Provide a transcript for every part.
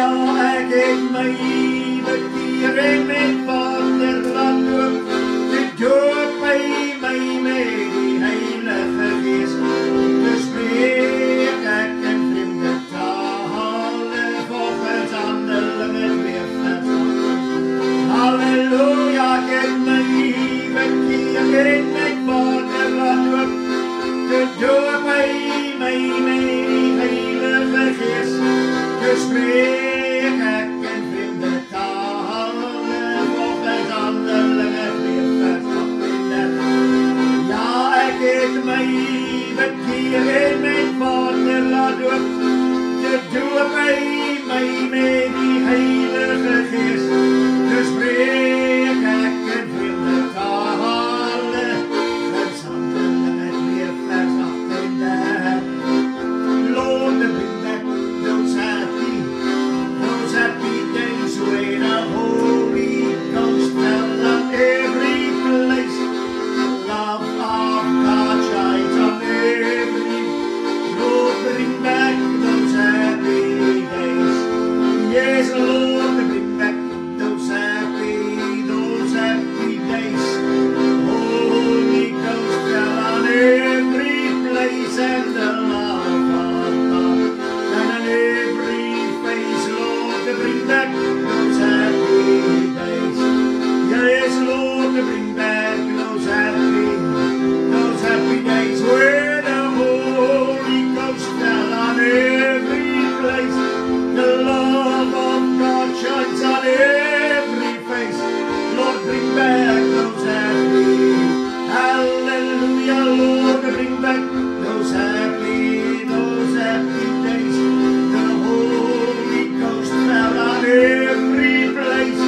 ek het my bekeer en met Vaderland loop, dit doop by my met die Heilige Gees. Dus spreek ek in vreemde tale, volgens Handelinge 2:8. Halleluja, ek het my bekeer en met Vaderland loop, dit doop by my met die Heilige Gees. Dus spreek ek in vreemde tale, volgens Handelinge 2:8. Ja, ek het my bekeer en met Vader laat doop, dit doop by my met die Heilige Gees. Dus spreek ek in vreemde tale, volgens Handelinge 2:8. Lord, bring back those happy days when the Holy Ghost fell on every place. Love of God shines on every. Lord, bring back those happy days. Yes, Lord, bring back those happy days. Holy Ghost fell on every place, and the love of God and on every face. Lord, bring back those happy days. Yes, Lord, bring back those happy days where the Holy Ghost fell on every place. The love of God shines on every face. Lord, bring back those happy. Hallelujah, Lord, bring back those happy days. The Holy Ghost fell on every place.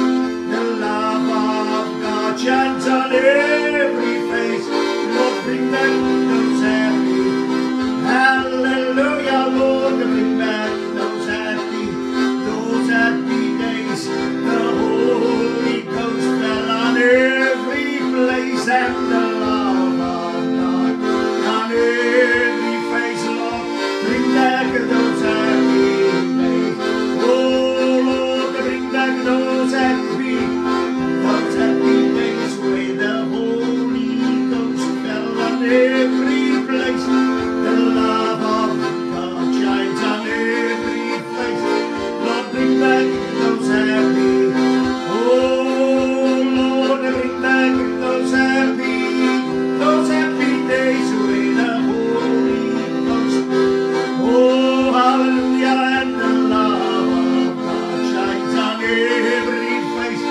The love of God shines on every face. Lord, bring back those happy. Hallelujah, Lord, bring back those happy days. The Holy Ghost fell on every place, and the love of God on every face. Lord, bring back those happy days. Oh Lord, bring back those happy days where the Holy Ghost fell on every place. The love of God shines on every face. Lord, bring back those happy. Oh Lord, bring back those happy days where the Holy Ghost. Oh hallelujah, and the love of God shines on every face.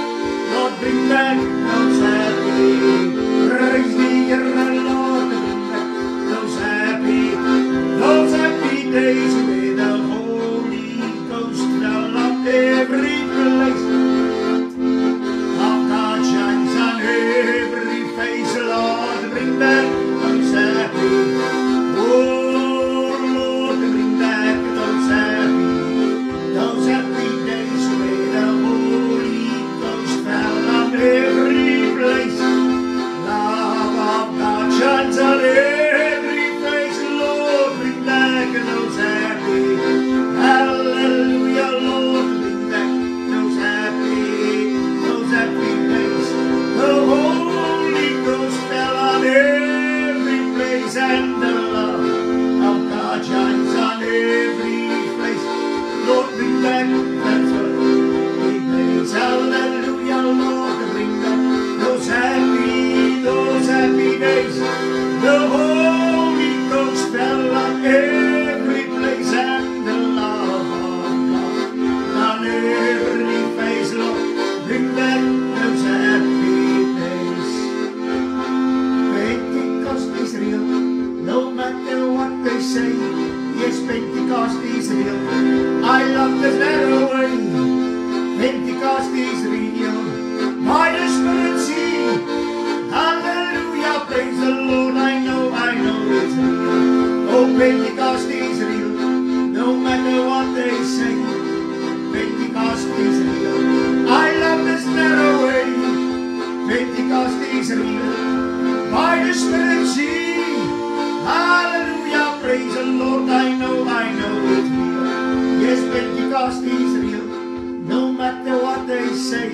say.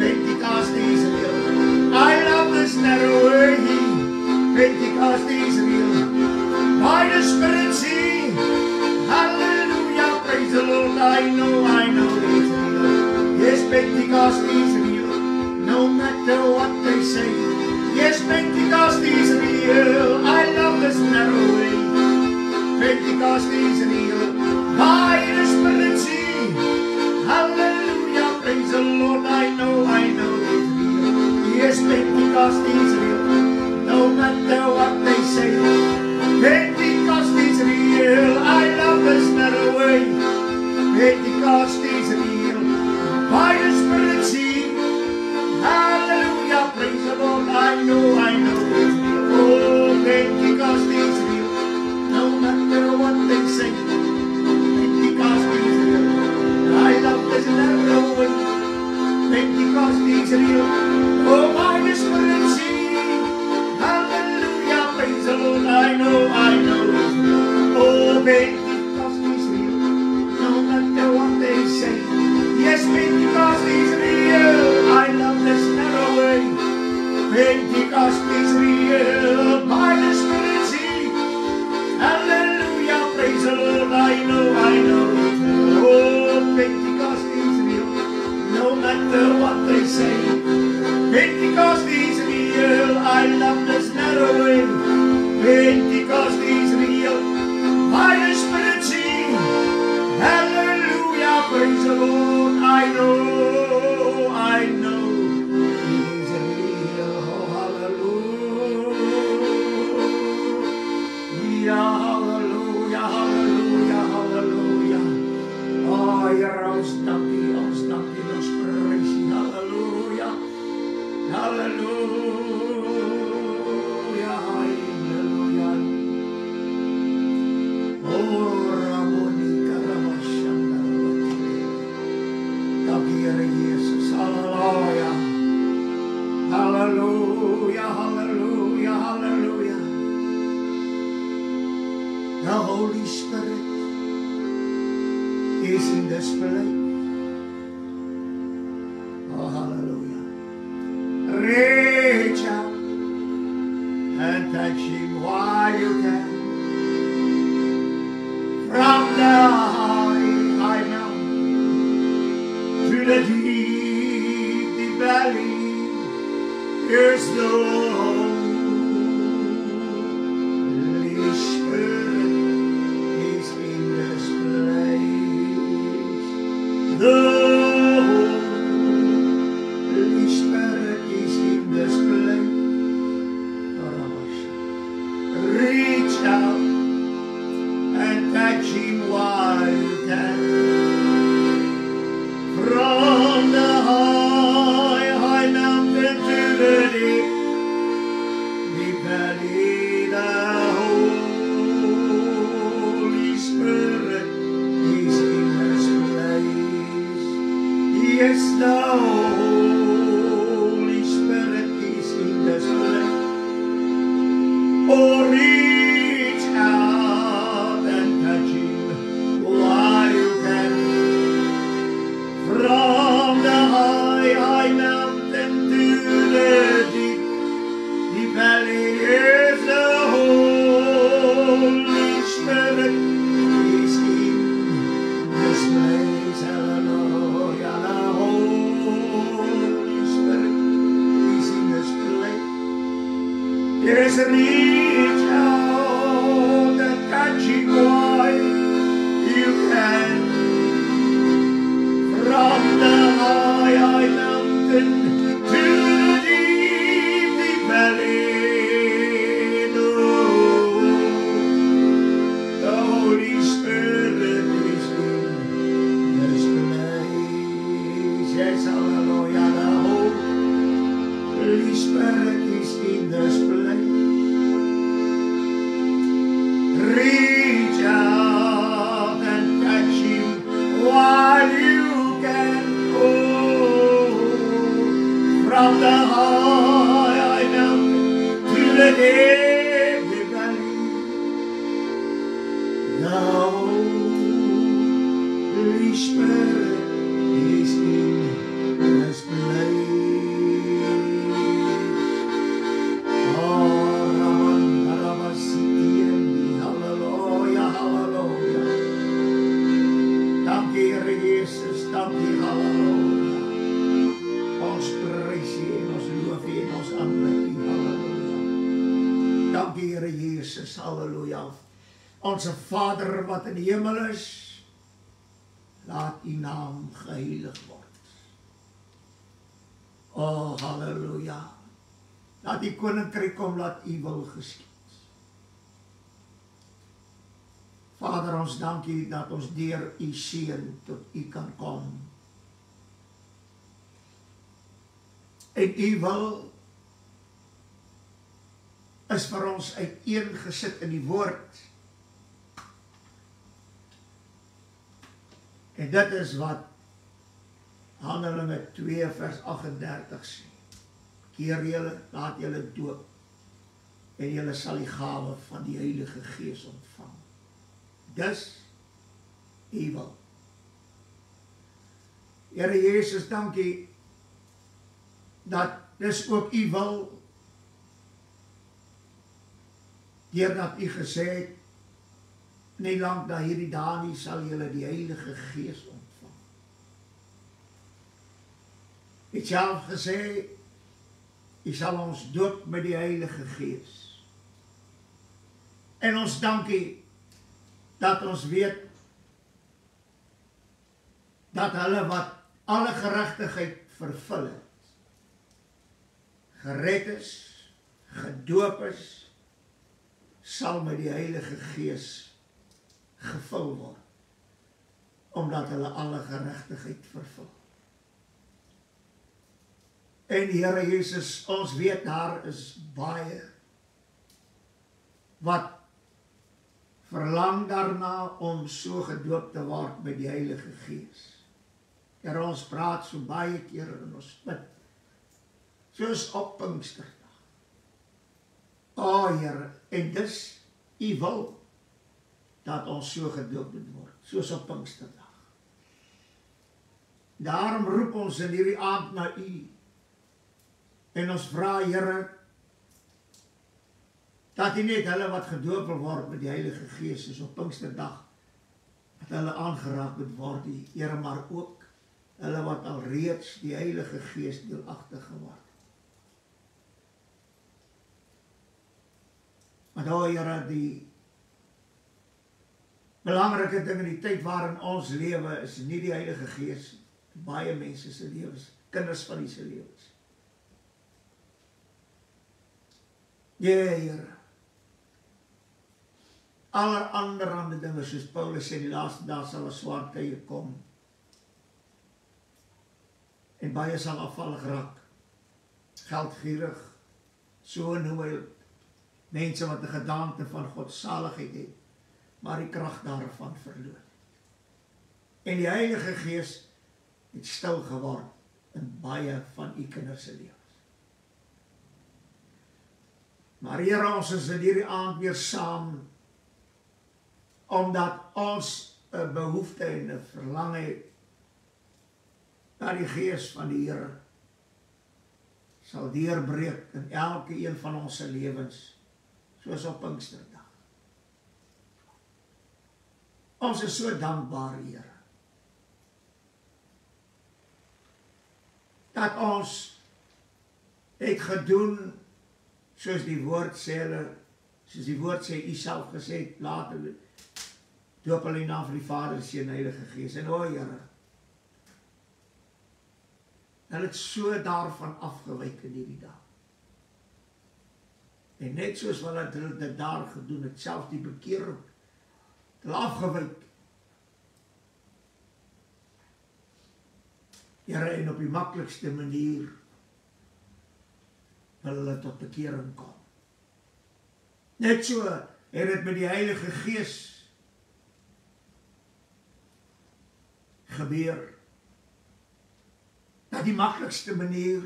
Pentecost is real. I love this narrow way. Pentecost is real. By the Spirit see. Hallelujah, praise the Lord. I know it's real. Yes, Pentecost is real. No matter what they say. Yes, Pentecost is real. I love this narrow way. Pentecost is real. By the Spirit see. Hallelujah, praise the Lord. I know it's real. Yes, Pentecost is real. No matter what they say. Pentecost is real. I love this narrow way. Pentecost is real. By the Spirit see. Hallelujah, praise the Lord. I know it's real. Oh, Pentecost is real. No matter what they say. Pentecost is real. I love this narrow way. Pentecost is real. Oh, by the Spirit see. Hallelujah, praise the Lord. I know it's real. Oh, Pentecost is real. No matter what they say. Yes, Pentecost is real. I love this narrow way. Pentecost is real. By the Spirit see. Hallelujah, praise the Lord. I know it's real. Oh, Pentecost is real. No matter what they say. Pentecost is real. I love this narrow way. Pentecost is real. By the Spirit see. Hallelujah, praise the Lord. I know it is real. Oh, hallelujah, hallelujah, hallelujah. Oh, you're outstanding, nos praise. Hallelujah, hallelujah, hallelujah. Oh, Ramoni Karamashanda. Dear Jesus, hallelujah, hallelujah, hallelujah, hallelujah. The Holy Spirit is in this place. Oh, hallelujah. Reach out and touch Him while you can. From the high mountain to the deep valley, there's the Holy Spirit is in this place. The Holy Spirit is in this place. Reach out and touch Him while you can. From the high mountain to the deep valley, the Holy Spirit is in this place. Yes, the Holy Spirit is in this place. Oh, reach out and touch Him while you can. From the high mountain to the deep valley, is the Holy Spirit is in this place. Hallelujah, the Holy Spirit is in this place. Yes, reach out and touch Him while you can. From the high mountain to the deep valley, the Holy Spirit is in this place. Yes, hallelujah, the Holy Spirit is in this place. Reach out and touch Him while you can. Oh, from the high mountain to the deep valley, the Holy Spirit is in dankie, halleluja. Ons prys U en ons loof U en ons aanbid U, halleluja. Dankie Here Jesus, halleluja. Onze Vader wat in die hemel is, laat U naam geheilig word. O, halleluja. Laat die koninkryk kom, laat U wil geskied. Vader, ons dankie dat ons deur U seën tot U kan kom. En U wil is vir ons uiteengesit in die woord. En dit is wat Handelinge 2 vers 38 sê. Keer julle, laat julle doop, en julle sal die gawe van die Heilige Gees ontvang. Dis U wil. Here Jesus, dankie dat dis ook U wil, deurdat U gesê het, nie lang na hierdie dae nie sal julle die Heilige Gees ontvang. U het self gesê, U sal ons doop met die Heilige Gees. En ons dankie dat ons weet dat hulle wat alle geregtigheid vervul het, gered is, gedoop is, sal met die Heilige Gees gevul word, omdat hulle alle geregtigheid vervul. En Here Jesus, ons weet daar is baie wat verlang daarna om so gedoop te word met die Heilige Gees. Here, ons praat so baie keer en ons bid, soos op Pinksterdag. O Here, en dis U wil, dat ons so gedoop moet word, soos op Pinksterdag. Daarom roep ons in hierdie aand na U, en ons vra, Here, dat U net hulle wat gedoop wil word met die Heilige Gees, soos op Pinksterdag, dat hulle aangeraak moet word, Here, maar ook hulle wat al reeds die Heilige Gees deelagtig geword. Want o Here, die belangrike ding in die tyd waarin ons lewe is nie die Heilige Gees, baie mense se lewens, kinders van die se lewens. Ja, Here. Aller ander dinge, soos Paulus sê, die laaste dae sal 'n swaar tye kom. En baie sal afvallig raak, geldgierig, so noem hy mense wat 'n gedaante van godsaligheid het, maar die krag daarvan verloor. En die Heilige Gees het stil geword in baie van U kinders se lewens. Maar Here, ons is in hierdie aand weer saam, omdat ons 'n behoefte en 'n verlang het na die Gees van die Here sal deurbreek in elke een van ons se lewens, soos op Pinksterdag. Ons is so dankbaar, Here, dat ons het gedoen soos die woord sê, soos die woord sê, U self gesê het, later doop hulle in die naam van die Vader, Seun en Heilige Gees. En o Here, hulle het so daarvan afgewyk in hierdie dag. En net soos wat hulle dit daar gedoen het, selfs die bekering, hulle afgewyk. Here, en op die maklikste manier wil hulle tot bekering kom. Net so het dit met die Heilige Gees gebeur, dat die maklikste manier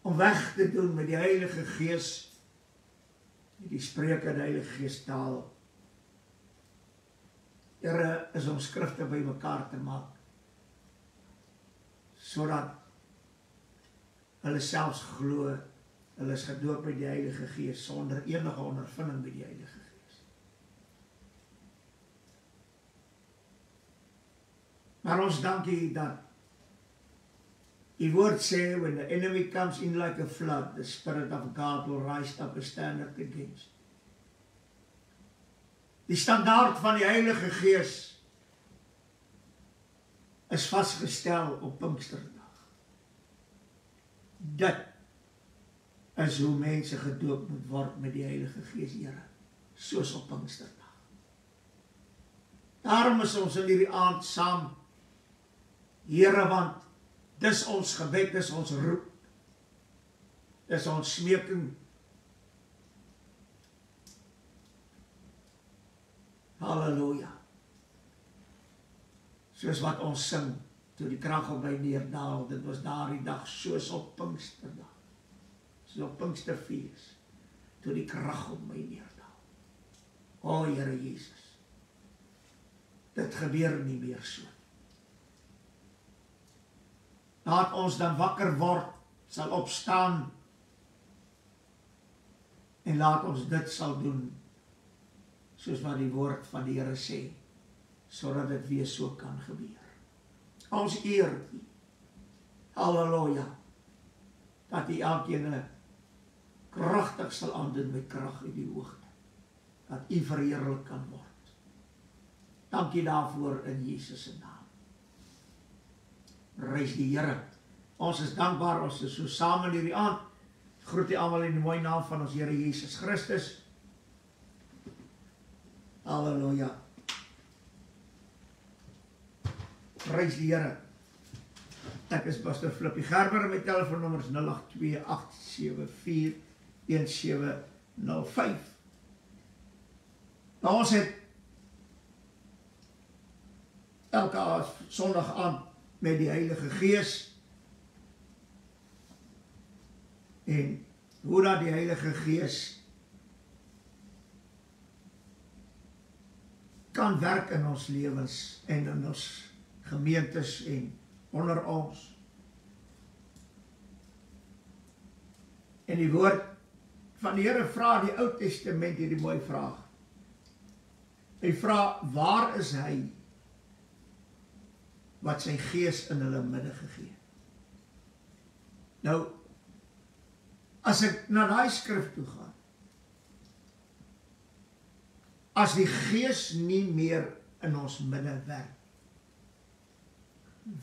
om weg te doen met die Heilige Gees, met die spreuke in die Heilige Gees taal, Here, is om skrifte by mekaar te maak, sodat hulle selfs glo, hulle is gedoop met die Heilige Gees, sonder enige ondervinding met die Heilige Gees. Maar ons dankie dat die woord sê, when the enemy comes in like a flood, the Spirit of God will rise up a standard against. Die standaard van die Heilige Gees is vasgestel op Pinksterdag. Dit is hoe mense gedoop moet word met die Heilige Gees, Here, soos op Pinksterdag. Daarom is ons in hierdie aand saam, Here, want dis ons gebed, dis ons roep, dis ons smeking. Halleluja. Soos wat ons sing, toe die krag op my neerdaal, dit was daardie dag soos op Pinksterdag, soos op Pinksterfees, toe die krag op my neerdaal. O Here Jesus, dit gebeur nie meer so. Laat ons dan wakker word, sal opstaan, en laat ons dit sal doen, soos wat die woord van die Here sê, sodat dit weer so kan gebeur. Ons eer U, halleluja, dat U elkeen kragtig sal aandoen met krag uit die hoogte, dat U verheerlik kan word. Dankie daarvoor in Jesus se naam. Prys die Here. Ons is dankbaar, ons is so saam in hierdie aand. Groet U almal in die mooi naam van ons Here Jesus Christus. Halleluja. Prys die Here. Ek is Pastor Flippie Gerber, my telefoonnommers 082-874-1705. Nou ons het elke Sondag aand met die Heilige Gees en hoe dat die Heilige Gees kan werk in ons lewens en in ons gemeentes en onder ons. En die woord van die Here vra die Ou Testament hierdie mooi vraag. Hy vra, waar is hy wat sy Gees in hulle midde gegee? Nou, as ek na daai skrif toe gaan, as die Gees nie meer in ons midde werk,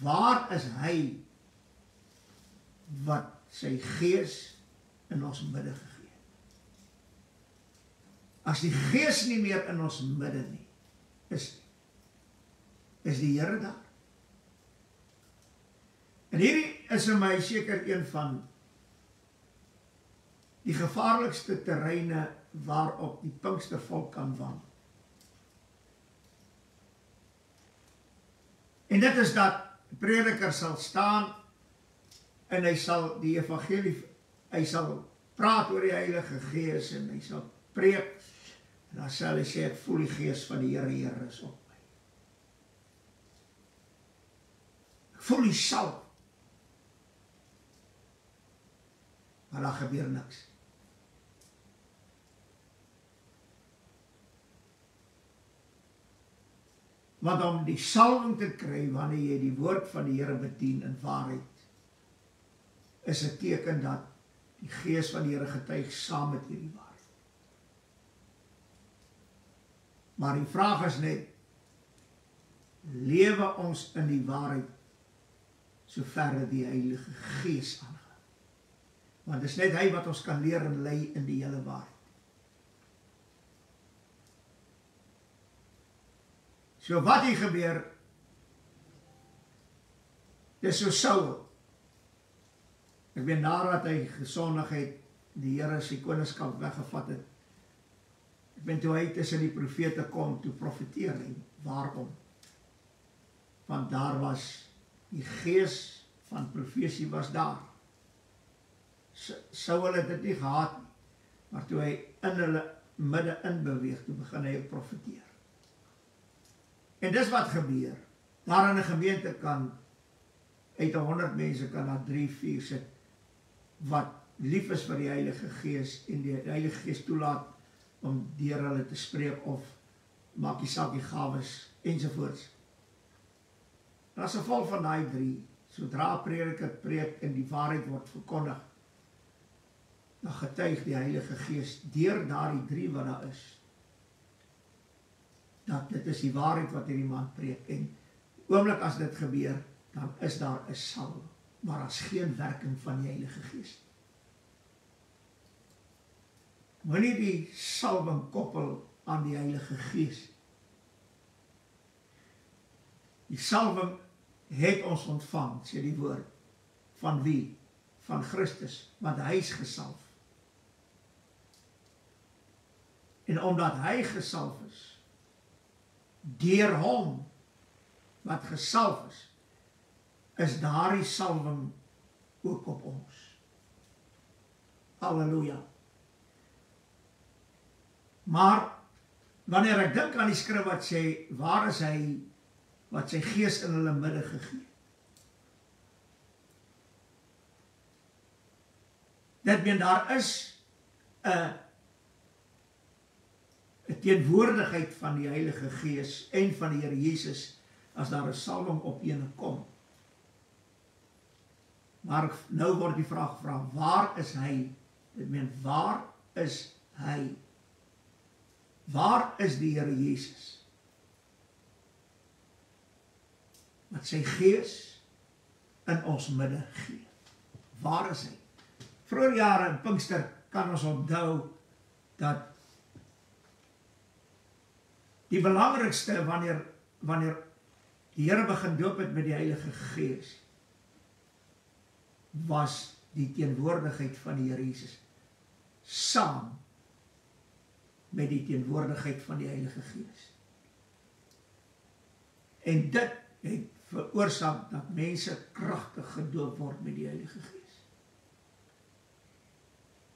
waar is hy wat sy Gees in ons midde gegee het? As die Gees nie meer in ons midde nie, is die Here daar? En hierdie is vir my seker een van die gevaarlikste terreine waarop die Pinkstervolk kan wandel. En dit is dat die prediker sal staan en hy sal die evangelie, hy sal praat oor die Heilige Gees en hy sal preek en dan sal hy sê, ek voel die Gees van die Here is op my. Ek voel die salf. Maar daar gebeur niks. Want om die salwing te kry, wanneer jy die woord van die Here bedien in waarheid, is 'n teken dat die Gees van die Here getuig saam met hierdie waarheid. Maar die vraag is net, lewe ons in die waarheid, soverre die Heilige Gees aangaan? Want dit is net hy wat ons kan leer en lei in die hele waarheid. So wat hier gebeur, dis so Saul. Ek weet nadat hy gesondig het, die Here sy koningskap weggevat het. Ek weet toe hy tussen die profete kom, toe profeteer hy. Waarom? Want daar was die gees van profesie was daar. Saul het dit nie gehad nie, maar toe hy in hulle midde inbeweeg, toe begin hy profeteer. En dis wat gebeur. Daar in 'n gemeente kan, uit 100 mense kan daar 3-4 sit, wat lief is vir die Heilige Gees, en die Heilige Gees toelaat, om deur hulle te spreek, of maak die saak die gawes, ensovoorts. En as gevolg van die 3, sodra prediker preek en die waarheid word verkondig, dan getuig die Heilige Gees deur daardie 3 wat daar is, dat dit is die waarheid wat hierdie man preek. En oomblik as dit gebeur, dan is daar 'n salwing, maar daar is geen werking van die Heilige Gees. Moenie die salwing koppel aan die Heilige Gees. Die salwing het ons ontvang, sê die woord. Van wie? Van Christus, want hy is gesalf. En omdat hy gesalf is, deur hom wat gesalf is daardie salwing ook op ons. Halleluja. Maar wanneer ek dink aan die skrif wat sê, waar is hy wat sy gees in hulle midde gegee? Dit meen daar is 'n teenwoordigheid van die Heilige Gees en van die Here Jesus as daar 'n salwing op ene kom. Maar nou word die vraag gevra, waar is hy? Dit meen, waar is hy? Waar is die Here Jesus? Wat sy gees in ons midde gee. Waar is hy? Vroeger jare in Pinkster kan ons onthou dat die belangrikste wanneer die Here begin doop het met die Heilige Gees, was die teenwoordigheid van die Here Jesus saam met die teenwoordigheid van die Heilige Gees. En dit het veroorsaak dat mense kragtig gedoop word met die Heilige Gees.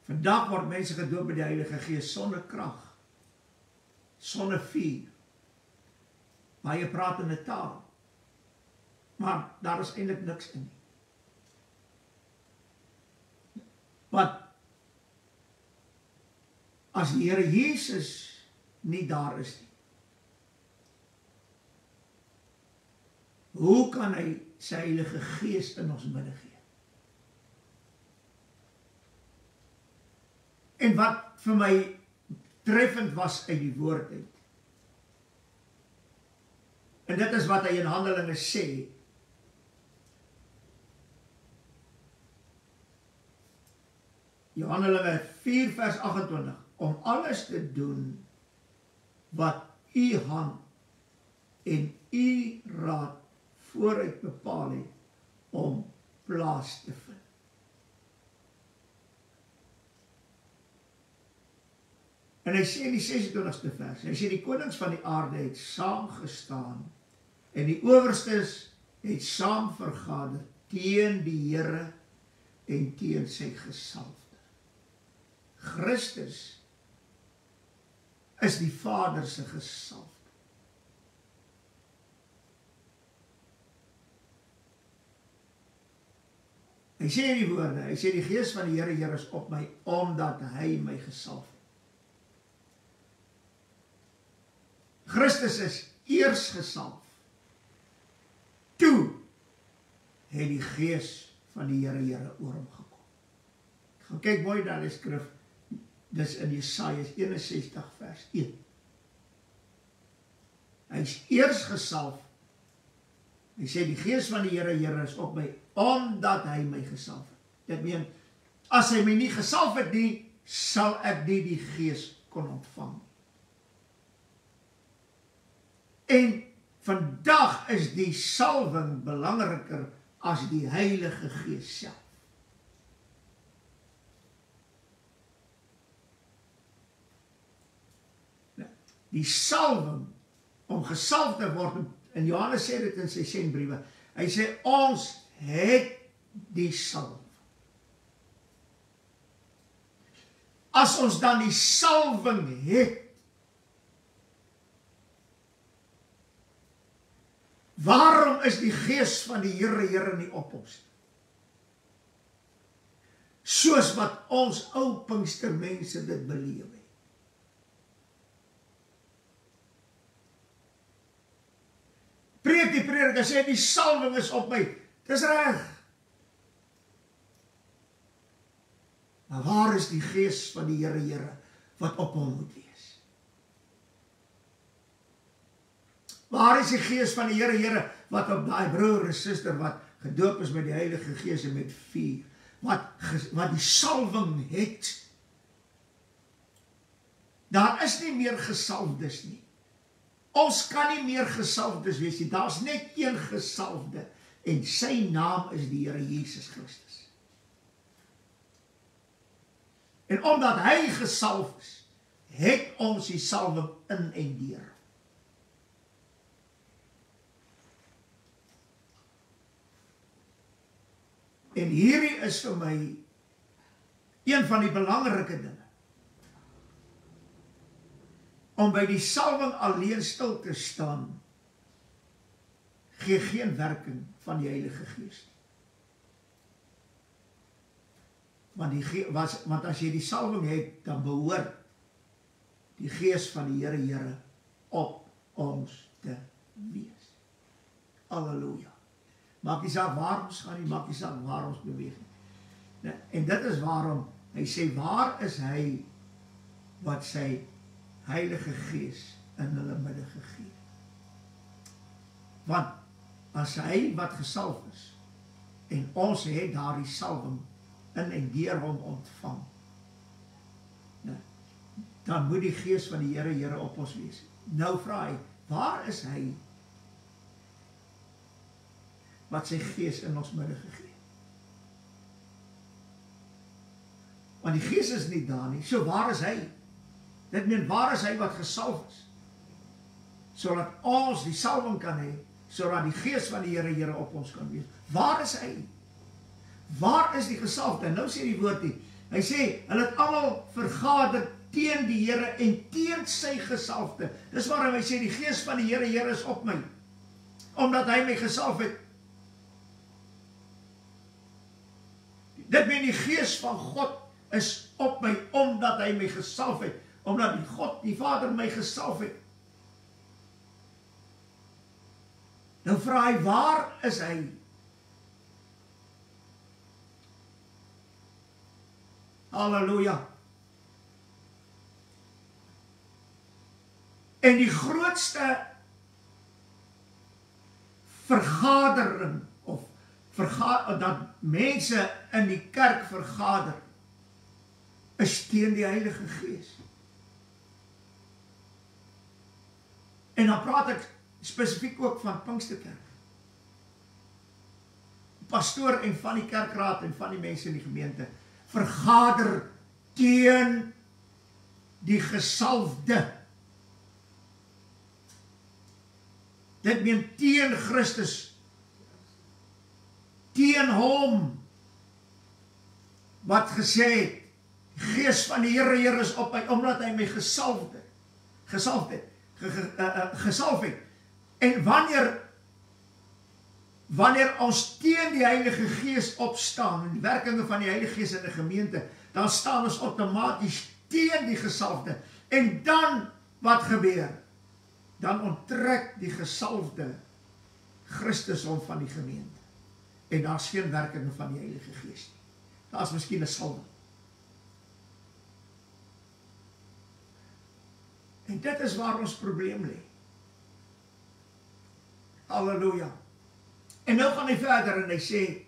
Vandag word mense gedoop met die Heilige Gees sonder krag, sonder vuur. Baie praat in 'n taal, maar daar is eintlik niks in nie. Want as die Here Jesus nie daar is nie, hoe kan hy sy Heilige Gees in ons midde gee? En wat vir my treffend was uit die woord uit, en dit is wat hy in Handelinge sê, Handelinge 4 vers 28, om alles te doen wat u hand en u raad vooruit bepaal het om plaas te vind. En hy sê in die 26ste vers, hy sê die konings van die aarde het saamgestaan en die owerstes het saam vergader teen die Here en teen sy gesalfde. Christus is die Vader se gesalfde. Hy sê in die woorde, hy sê die Gees van die Here is op my, omdat hy my gesalf het. Christus is eers gesalf. Toe het die Gees van die Here oor hom gekom. Gaan kyk mooi na die skrif, dis in Jesaja 61 vers 1. Hy is eers gesalf. Hy sê die Gees van die Here is op my, omdat hy my gesalf het. Dit meen, as hy my nie gesalf het nie, sal ek nie die Gees kon ontvang. En vandag is die salwing belangriker as die Heilige Gees self. Die salwing om gesalf te word, en Johannes sê dit in sy sendbriewe, hy sê ons het die salwing. As ons dan die salwing het, waarom is die Gees van die Here nie op ons? Soos wat ons ou Pinkstermense dit beleef het. die prediker sê, die salwing is op my. Dis reg. Maar waar is die gees van die Here, wat op hom moet wees? Waar is die gees van die Here, wat op daai broer en suster, wat gedoop is met die Heilige Gees en met vuur, wat die salwing het? Daar is nie meer gesalfdes nie. Ons kan nie meer gesalfdes wees nie. Daar is net een gesalfde, en sy naam is die Here Jesus Christus. En omdat hy gesalf is, het ons die salwing in en deur. En hierdie is vir my een van die belangrike dinge. Om by die salwing alleen stil te staan, gee geen werking van die Heilige Gees. Want as jy die salwing het, dan behoort die Gees van die Here op ons te wees. Halleluja. Maak nie saak waar ons gaan nie, maak nie saak waar ons beweeg nie. En dit is waarom hy sê, waar is hy wat sy Heilige Gees in hulle midde gegee? Want as hy wat gesalf is, en ons het daardie salwing in en deur hom ontvang, dan moet die Gees van die Here op ons wees. Nou vra hy, waar is hy wat sy Gees in ons midde gegee? Want die Gees is nie daar nie, so waar is hy? Dit meen, waar is hy wat gesalf is? Sodat ons die salwing kan hê, sodat die Gees van die Here op ons kan wees. Waar is hy? Waar is die gesalfde? Nou sê die woord nie. Hy sê, hulle het almal vergader teen die Here en teen sy gesalfde. Dis waarom hy sê, die Gees van die Here is op my. Omdat hy my gesalf het. Dit meen, die Gees van God is op my, omdat hy my gesalf het. Omdat die God, die Vader my gesalf het. Nou vra hy, waar is hy? Halleluja. En die grootste vergadering, dat mense in die kerk vergader, is teen die Heilige Gees. En dan praat ek spesifiek ook van Pinksterkerk. Pastoor en van die kerkraad en van die mense in die gemeente vergader teen die gesalfde. Dit meen teen Christus, teen hom wat gesê het, die Gees van die Here is op my, omdat hy my gesalf het. En wanneer ons teen die Heilige Gees opstaan, en die werkinge van die Heilige Gees in die gemeente, dan staan ons outomaties teen die gesalfde. En dan, wat gebeur? Dan onttrek die gesalfde Christus hom van die gemeente. En daar is geen werkinge van die Heilige Gees nie. Daar is miskien 'n salwing. En dit is waar ons probleem lê. Halleluja. En nou gaan hy verder en hy sê,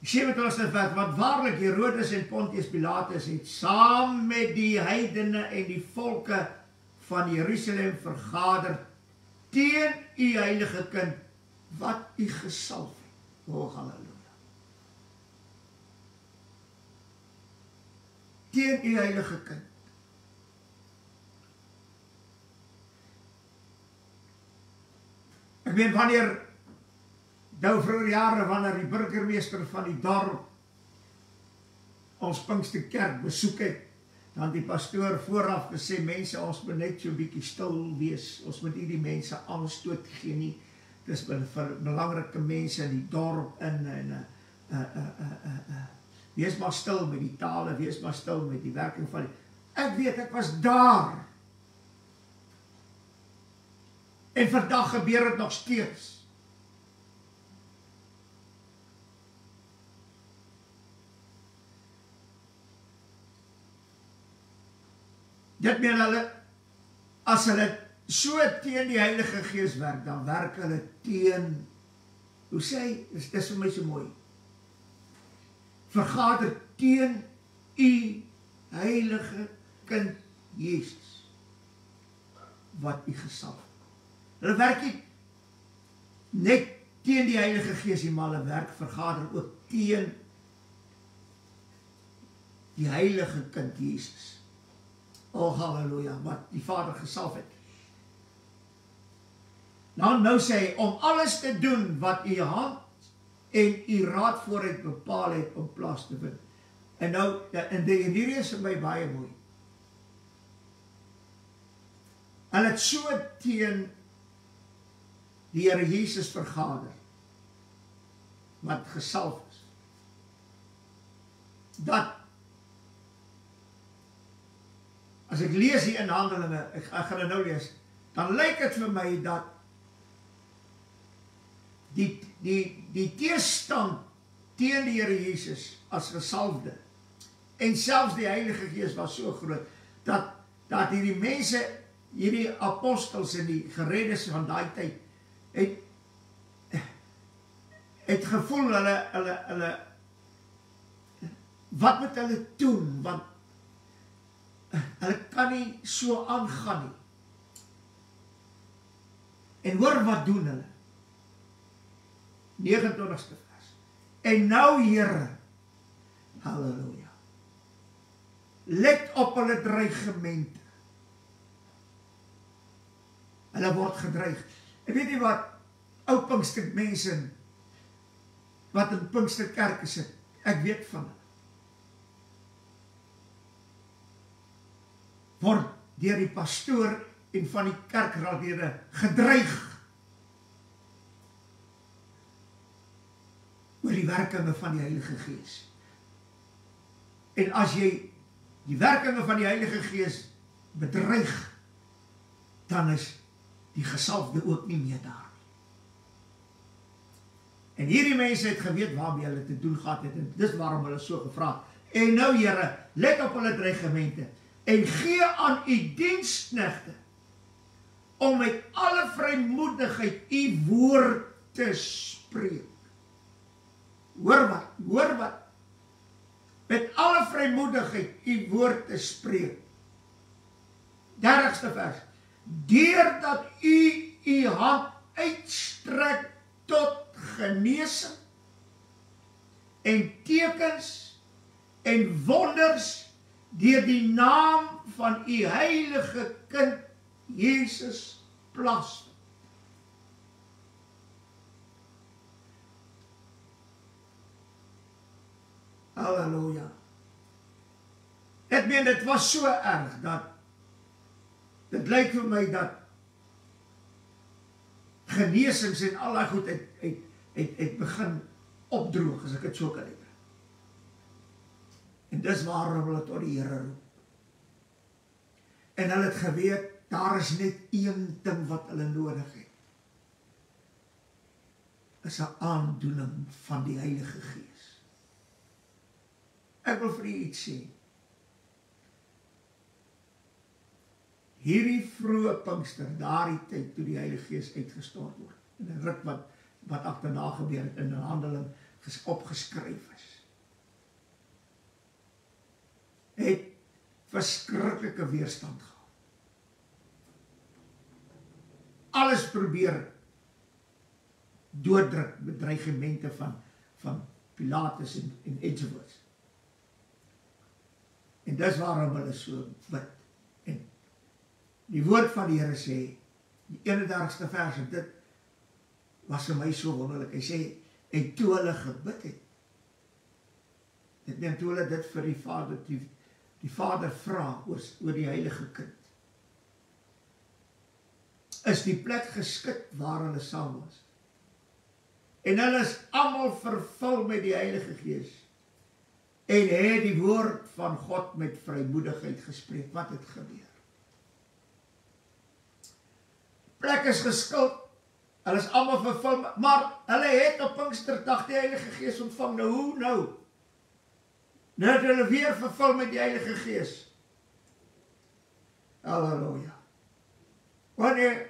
die 27ste vers, want waarlik Herodes en Pontius Pilatus het saam met die heidene en die volke van Jerusalem vergader teen u heilige kind, wat u gesalf het. O, halleluja. Teen u heilige kind. Ek weet wanneer, nou vroeger jare, wanneer die burgemeester van die dorp ons Pinksterkerk besoek het, dan die pastoor vooraf gesê, mense, ons moet net so 'n bietjie stil wees, ons moet nie die mense aanstoot gee nie, dis vir belangrike mense in die dorp en wees maar stil met die tale, wees maar stil met die werking van die, ek weet, ek was daar, En vandag gebeur dit nog steeds. Dit meen hulle, as hulle so teen die Heilige Gees werk, dan werk hulle teen, hoe sê hy, dis vir my so mooi, vergader teen u Heilige kind Jesus, wat u gesalf het. Hulle werk nie net teen die Heilige Gees, maar hulle werk vergader ook teen die Heilige kind Jesus. Oh, halleluja, wat die Vader gesalf het. Nou sê hy, om alles te doen wat u hand en u raad vooruit bepaal het om plaas te vind. En nou, en hierdie is vir my baie mooi. Hulle het so teen die Here Jesus vergader, wat gesalf is, dat as ek lees hier in Handelinge, ek gaan dit nou lees, dan lyk het vir my dat die teestand teen die Here Jesus as gesalfde, en selfs die Heilige Gees was so groot, dat hierdie mense, hierdie apostels en die gereddes van daai tyd, het gevoel hulle wat moet hulle doen, want hulle kan nie so aangaan nie. En hoor wat doen hulle? 29ste vers. En nou, Here, halleluja, let op hulle dreigemente. Hulle word gedreig. En weet jy wat, ou Pinkster mense, wat in Pinkster kerke sit, ek weet van hulle, word deur die pastoor en van die kerkraadlede gedreig oor die werkinge van die Heilige Gees. En as jy die werkinge van die Heilige Gees bedreig, dan is die gesalfde ook nie meer daar. En hierdie mense het geweet waarmee hulle te doen gehad het, en dis waarom hulle so gevra het. En nou, Here, let op hulle dreigemente, en gee aan u diensknegte om met alle vrymoedigheid u woord te spreek. Hoor wat, met alle vrymoedigheid u woord te spreek. 30ste vers, deurdat u hand uitstrek tot genesing en tekens en wonders deur die naam van u heilige kind Jesus plaasvind. Halleluja. Ek meen, dit was so erg dat dit lyk vir my dat genesings en al die goed het begin opdroog, as ek het so kan hê. En dis waarom hulle tot die Here roep. En hulle het geweet, daar is net een ding wat hulle nodig het. Is 'n aandoening van die Heilige Gees. Ek wil vir u iets sê. Hierdie vroeë Pinkster, daardie tyd toe die Heilige Gees uitgestort word, en 'n ruk wat agterna gebeur het in 'n Handeling opgeskryf is, het verskriklike weerstand gehad. Alles probeer dooddruk met dreigemente van Pilatus en enzovoorts. En dis waarom hulle so bid. En die woord van die Here sê, die 31ste vers, en dit was vir my so wonderlik. Hy sê, en toe hulle gebid het, dit neem toe hulle dit vir die Vader vra oor die Heilige Kind, is die plek geskik waar hulle saam was. En hulle is almal vervul met die Heilige Gees, en het die woord van God met vrymoedigheid gespreek. Wat het gebeur? plek is geskuld, hulle is allemaal vervul, maar hulle het op Pinksterdag die Heilige Gees ontvang. Nou hoe nou? Nou het hulle weer vervul met die Heilige Gees. Halleluja. Wanneer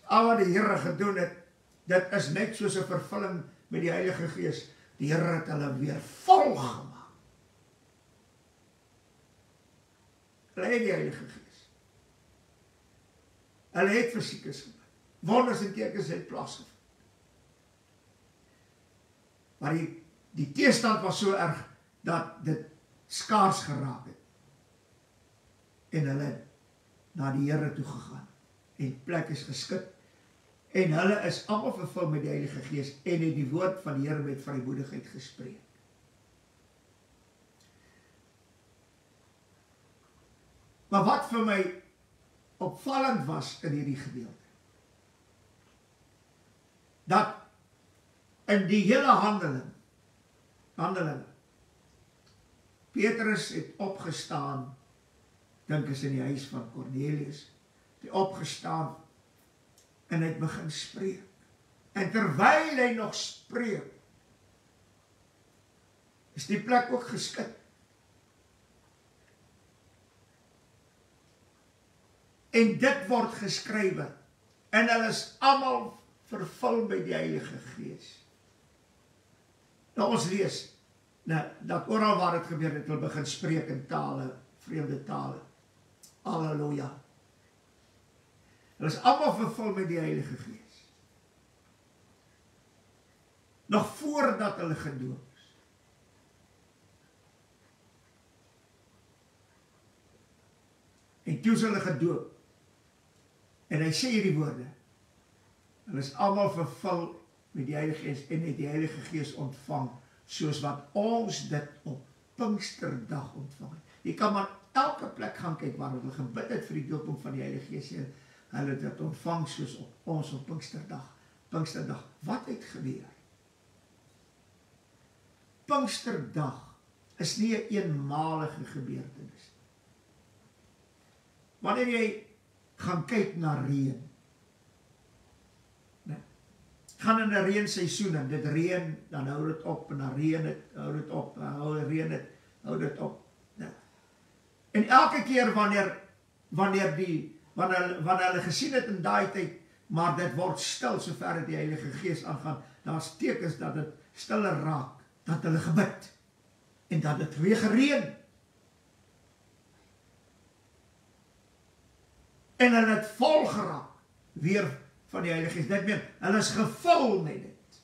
al wat die Here gedoen het, dit is net soos 'n vervulling met die Heilige Gees. Die Here het hulle weer vol gemaak. Hulle het die Heilige Gees. Hulle het vir siekes gebid. Wonders en tekens het plaasgevind. Maar die teestand was so erg, dat dit skaars geraak het. En hulle het na die Here toe gegaan. En plek is geskik. En hulle is almal vervul met die Heilige Gees en het die woord van die Here met vrymoedigheid gespreek. Maar wat vir my opvallend was in hierdie gedeelte, dat in die hele handeling, Petrus het opgestaan, dink is in die huis van Cornelius, het opgestaan en het begin spreek. En terwyl hy nog spreek, is die plek ook geskik. En dit word geskrywe, en hulle is almal vervul met die Heilige Gees. Nou ons lees, dat oral waar het gebeur het, hulle begin spreek in tale, vreemde tale. Halleluja. Hulle is almal vervul met die Heilige Gees. Nog voordat hulle gedoop is. En toe is hulle gedoop. En hy sê hierdie woorde. Hulle is almal vervul met die Heilige Gees en het die Heilige Gees ontvang, soos wat ons dit op Pinksterdag ontvang het. Jy kan maar elke plek gaan kyk waar hulle gebid het vir die dooping van die Heilige Gees. Hulle het dit ontvang soos op ons op Pinksterdag. Pinksterdag, wat het gebeur? Pinksterdag is nie 'n eenmalige gebeurtenis. Wanneer jy gaan kyk na reën, gaan in 'n reenseisoen en dit reën, dan hou dit op en dan reën dit, hou dit op, hou dit op. En elke keer wanneer hulle gesien het in daai tyd, maar dit word stil sover dit die Heilige Gees aangaan, daar's tekens dat dit stiller raak, dat hulle gebid en dat dit weer gereën. En hulle het vol geraak weer van die Heilige Gees. Dit meen, hulle is gevul met dit.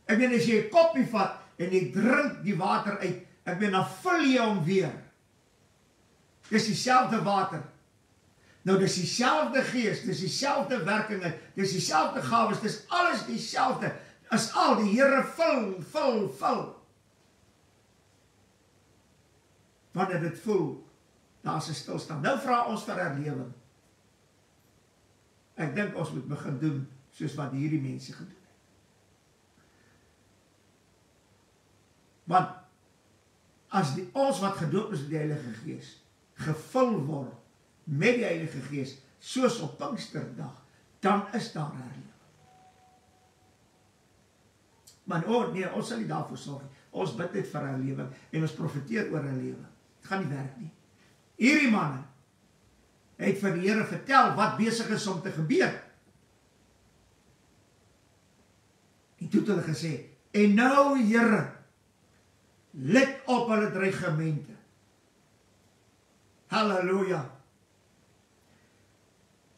Ek meen, as jy 'n koppie vat en jy drink die water uit, ek meen, dan vul jy hom weer. Dis dieselfde water. Nou, dis dieselfde Gees, dis dieselfde werkinge, dis dieselfde gawes, dis alles dieselfde. As al die Here vul. Wanneer dit voel, daar is 'n stilstand. Nou vra ons vir herlewing. Ek dink ons moet begin doen soos wat hierdie mense gedoen het. Want as ons wat gedoop is met die Heilige Gees gevul word met die Heilige Gees soos op Pinksterdag, dan is daar herlewing. Maar nee, ons sal nie daarvoor sorg nie. Ons bid net vir herlewing en ons profeteer oor herlewing. Dit gaan nie werk nie. Hierdie manne het vir die Here vertel wat besig is om te gebeur. En toe het hulle gesê, en nou Here, let op hulle dreigemente. Halleluja.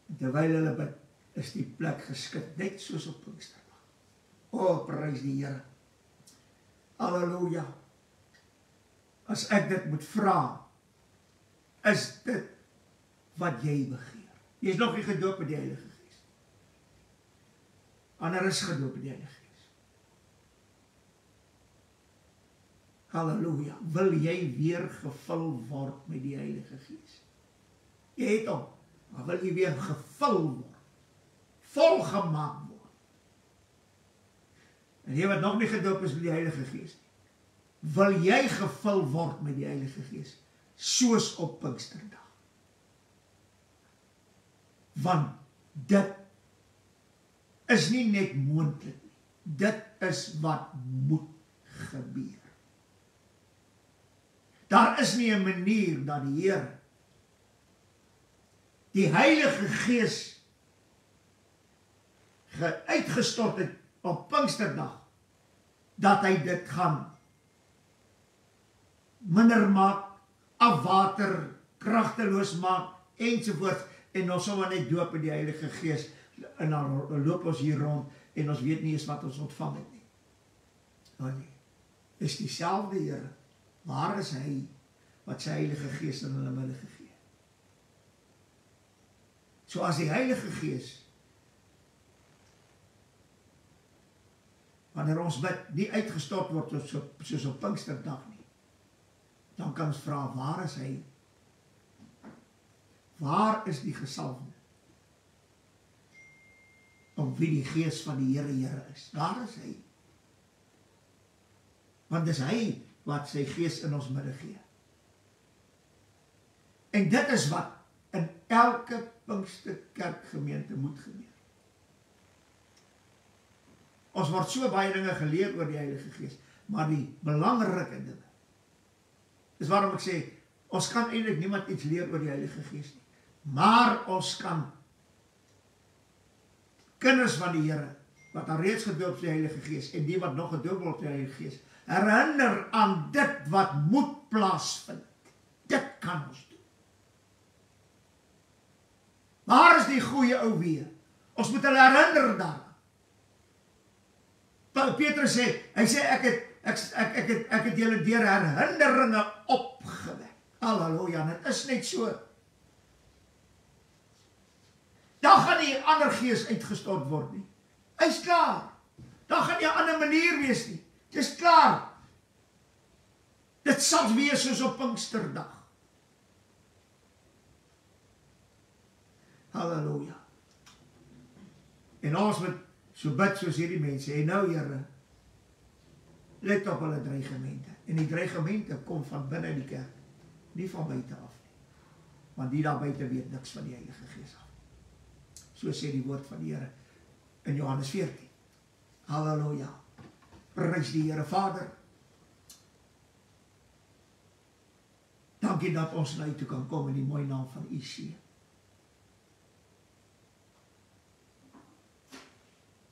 En terwyl hulle bid, is die plek geskit, net soos op Pinksterdag. O, prys die Here. Halleluja. As ek dit moet vra, is dit wat jy begeer. Jy is nog nie gedoop met die Heilige Gees. Ander is gedoop met die Heilige Gees. Halleluja. Wil jy weer gevul word met die Heilige Gees? Jy het hom, maar wil jy weer gevul word? Volgemaak word? En jy wat nog nie gedoop is met die Heilige Gees nie, wil jy gevul word met die Heilige Gees, soos op Pinksterdag? Want dit is nie net moontlik nie. Dit is wat moet gebeur. Daar is nie 'n manier dat die Here, die Heilige Gees, uitgestort het op Pinksterdag, dat hy dit gaan minder maak, afwater, kragteloos maak, ensovoorts, en ons sal net doop in die Heilige Gees, en dan loop ons hier rond, en ons weet nie eens wat ons ontvang het nie. Oh nee, is dieselfde Here, waar is hy, wat sy Heilige Gees in hulle midde gegee? So as die Heilige Gees, wanneer ons bid, nie uitgestort word soos op Pinksterdag nie, dan kan ons vra, waar is hy? Waar is die gesalfde? Om wie die Gees van die Here is? Waar is hy? Want dis hy wat sy Gees in ons midde gee. En dit is wat in elke Pinksterkerkgemeente moet gebeur. Ons word so baie dinge geleer oor die Heilige Gees, maar die belangrike dinge, is waarom ek sê, ons kan eintlik niemand iets leer oor die Heilige Gees nie, maar ons kan kinders van die Here, wat al reeds gedoop is die Heilige Gees, en die wat nog gedoop word die Heilige Gees, herinner aan dit wat moet plaasvind. Dit kan ons doen. Waar is die goeie ou weer? Ons moet hulle herinner daaraan. Petrus sê, hy sê, ek het julle deur herinneringe opgewek. Halleluja, dit is net so. Dan gaan nie 'n ander gees uitgestort word nie. Hy's klaar. Dan gaan nie 'n ander manier wees nie. Dis klaar. Dit sal wees soos op Pinksterdag. Halleluja. En ons moet so bid soos hierdie mense, en nou Here, let op hulle dreigemente, en die dreigemente kom van binne die kerk, nie van buite af nie, want die daar buite weet niks van die Heilige Gees af. So sê die woord van die Here in Johannes 14. Halleluja. Prys die Here. Vader, dankie dat ons na U toe kan kom in die mooi naam van U seun.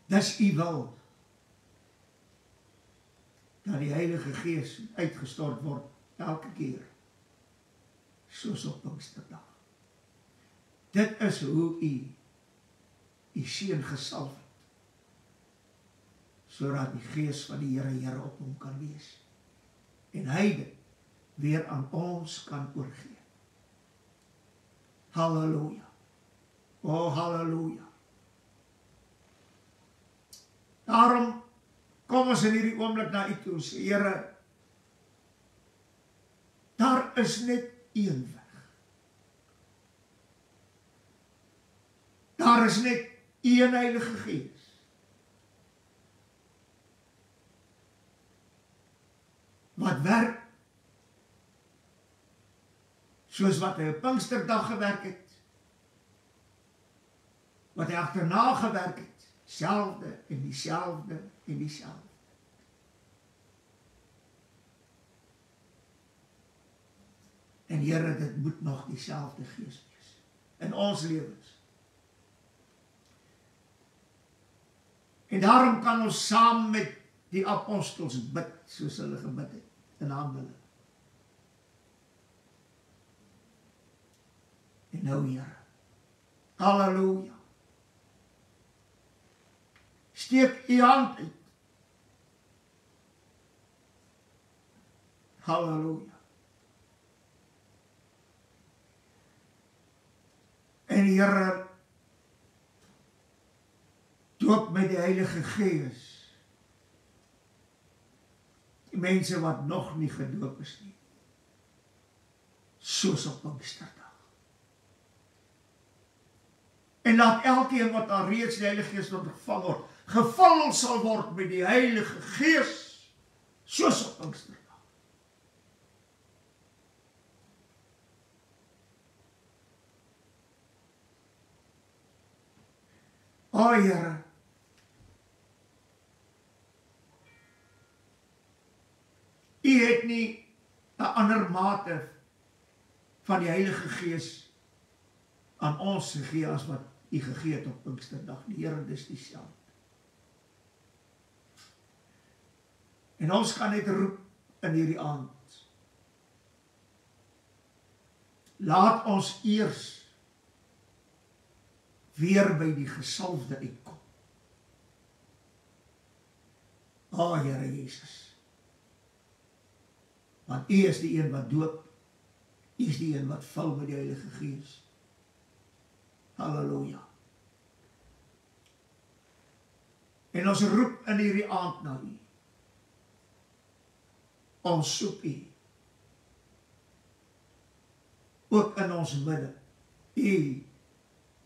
Dis U wil dat die Heilige Gees uitgestort word elke keer, soos op Pinksterdag. Dit is hoe U seun gesalf het, sodat die Gees van die Here op hom kan wees, en hy dit weer aan ons kan oorgee. Halleluja. Oh, halleluja. Daarom kom ons in hierdie oomblik na U toe, sê Here, daar is net een weg. Daar is net een Heilige Gees. Wat werk soos wat hy op Pinksterdag gewerk het, wat hy agterna gewerk het, selfde en dieselfde en dieselfde. En Here, dit moet nog dieselfde Gees wees in ons lewens. En daarom kan ons saam met die apostels bid, soos hulle gebid het, in Handelinge. En nou Here, halleluja, steek U hand uit. Halleluja. En Here, doop met die Heilige Gees die mense wat nog nie gedoop is nie, soos op Pinksterdag. En laat elkeen wat al reeds die Heilige Gees ontvang word, gevul sal word met die Heilige Gees, soos op Pinksterdag. O Here, nie 'n ander mate van die Heilige Gees aan ons gegee as wat U gegee het op Pinksterdag. Die Here, dis dieselfde. En ons kan net roep in hierdie aand. Laat ons eers weer by die gesalfde uitkom. O Here Jesus. Want U is die een wat doop. U is die een wat vul met die Heilige Gees. Halleluja. En ons roep in hierdie aand na U. Ons soek U. Ook in ons midde. U,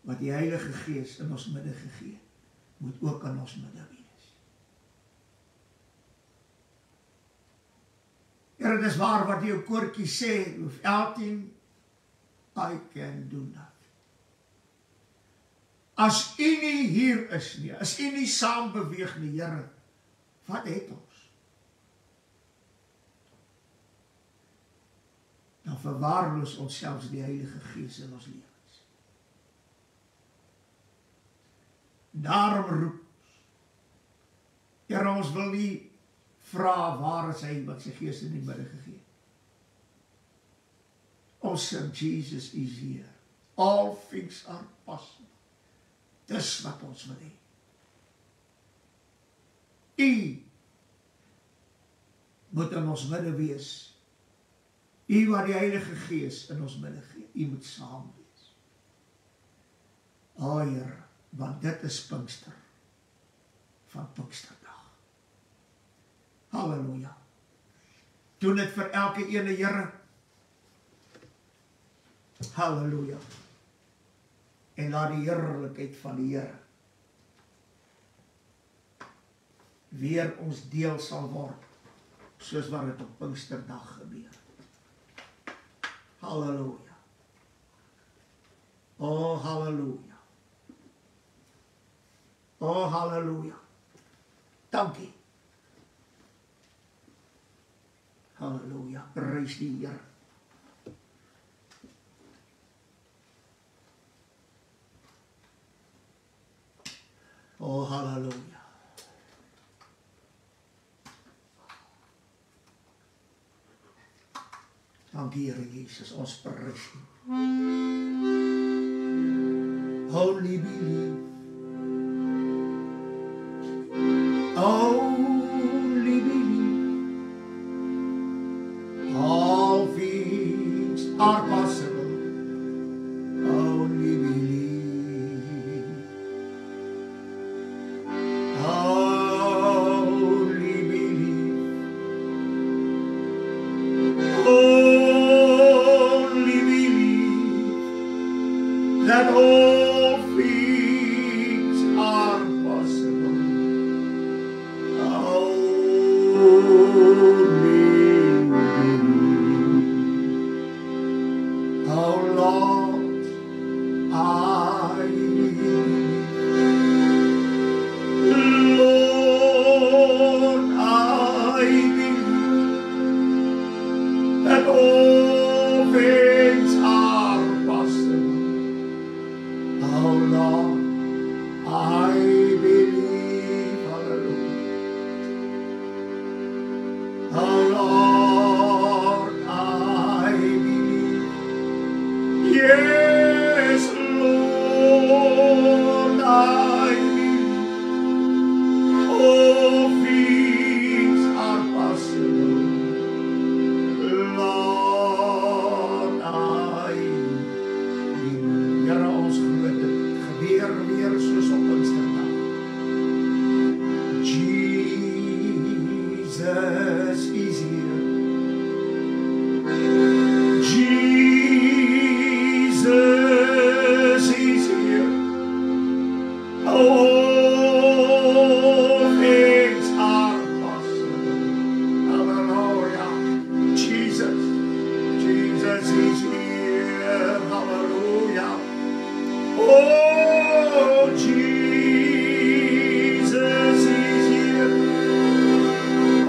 wat die Heilige Gees in ons midde gegee het, moet ook in ons midde wees. Here, dis waar wat jou koortjie sê, without Him, I can do nothing. As U nie hier is nie, as U nie saam beweeg nie, Here, wat het ons? Dan verwaarloos ons selfs die Heilige Gees in ons lewens. Daarom roep ons. Here, ons wil nie vra waar is hy wat sy Gees in die midde gegee het. Ons sing, Jesus is here. All things are possible. Dis wat ons wil hê. U moet in ons midde wees. U wat die Heilige Gees in ons midde gee. U moet saam wees. O Here, want dit is Pinkster van Pinksterdag. Halleluja. Doen dit vir elke ene, Here. Halleluja. En laat die heerlikheid van die Here weer ons deel sal word, soos wat dit op Pinksterdag gebeur. Halleluja. O, halleluja. O, halleluja. Dankie. Halleluja. Prys die Here. O, halleluja. Dankie, Here Jesus, ons prys U. Only believe. Only believe. All things are possible. Only believe. Only believe. Only believe that all things are possible. Only believe. Oh Lord, I believe. Lord, I believe that all things are possible. Oh Lord, I believe. Hallelujah. Oh Lord, I believe. Yes, Lord, I believe. All things are possible. Lord, I believe. Here ons glo dit gebeur weer soos op Pinksterdag. Jesus is here. Jesus is here. All things are possible. Hallelujah. Jesus. Jesus is here. Hallelujah. Oh, Jesus is here.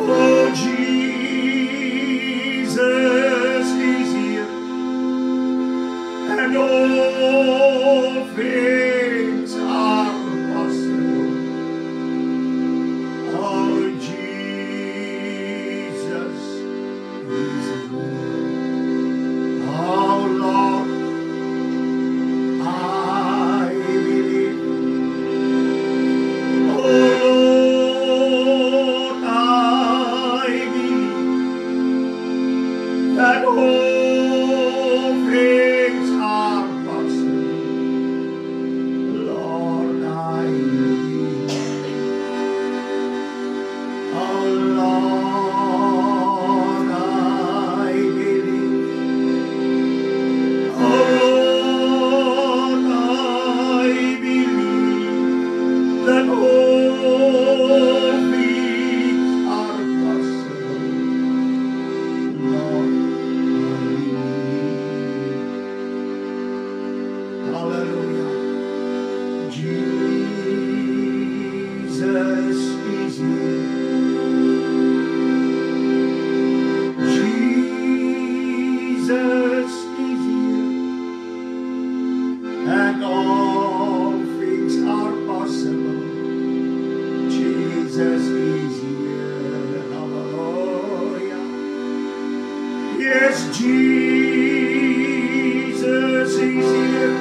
Oh, Jesus Yes, Jesus is here.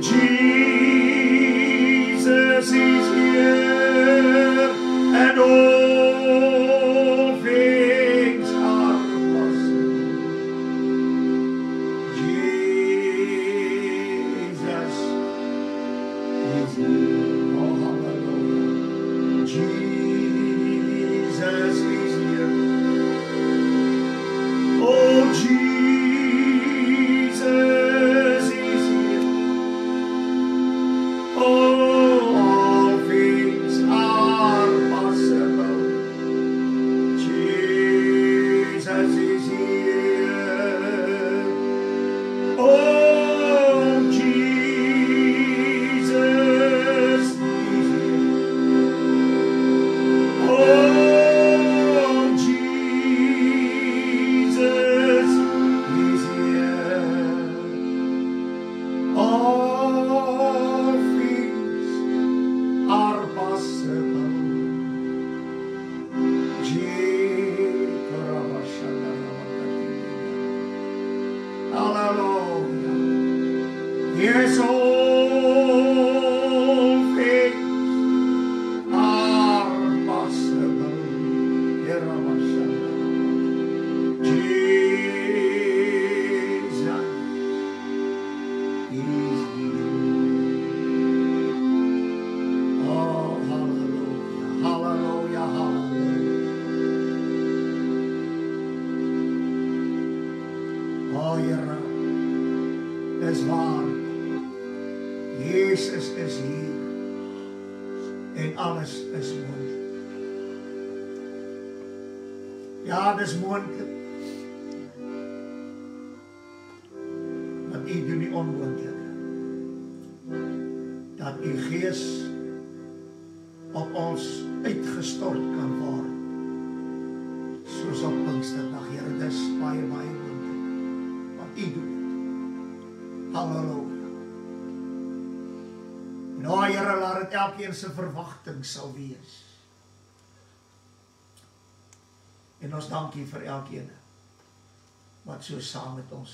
Jesus is here, and all things are possible. Jesus is here. Oh, hallelujah. Jesus is here. Oh, Jesus is here. Oh, all things are possible. Jesus is here. Oh, Jesus is here. Oh, Jesus is here. All things are possible. Hallelujah. Yes, all things are possible. Jesus is here. Oh, hallelujah, hallelujah, hallelujah. Oh, Here, dis waar. Jezus is hier. En alles is moontlik. Ja, dis moontlik. Dat U doen die onmoontlike. Dat U Gees op ons uitgestort kan word. Soos op Pinksterdag, Here, dis baie, baie moontlik. Wat U doen. Halleluja. En o, Here, laat dit elkeen se verwagting sal wees. En ons dankie vir elkeen wat so saam met ons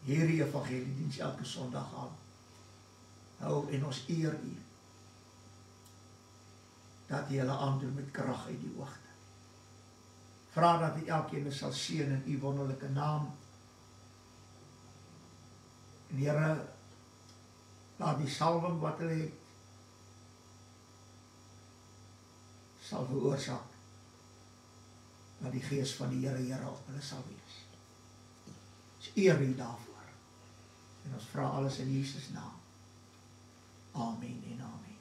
hierdie evangeliediens elke Sondag aan hou en ons eer U. Dat U hulle aandoen met krag uit die hoogte. Vra dat U elkeen sal seën in U wonderlike naam. En Here, laat die salwing wat hulle het sal veroorsaak dat die Gees van die Here op hulle sal wees. Ons eer U daarvoor. En ons vra alles in Jesus naam. Amen en amen.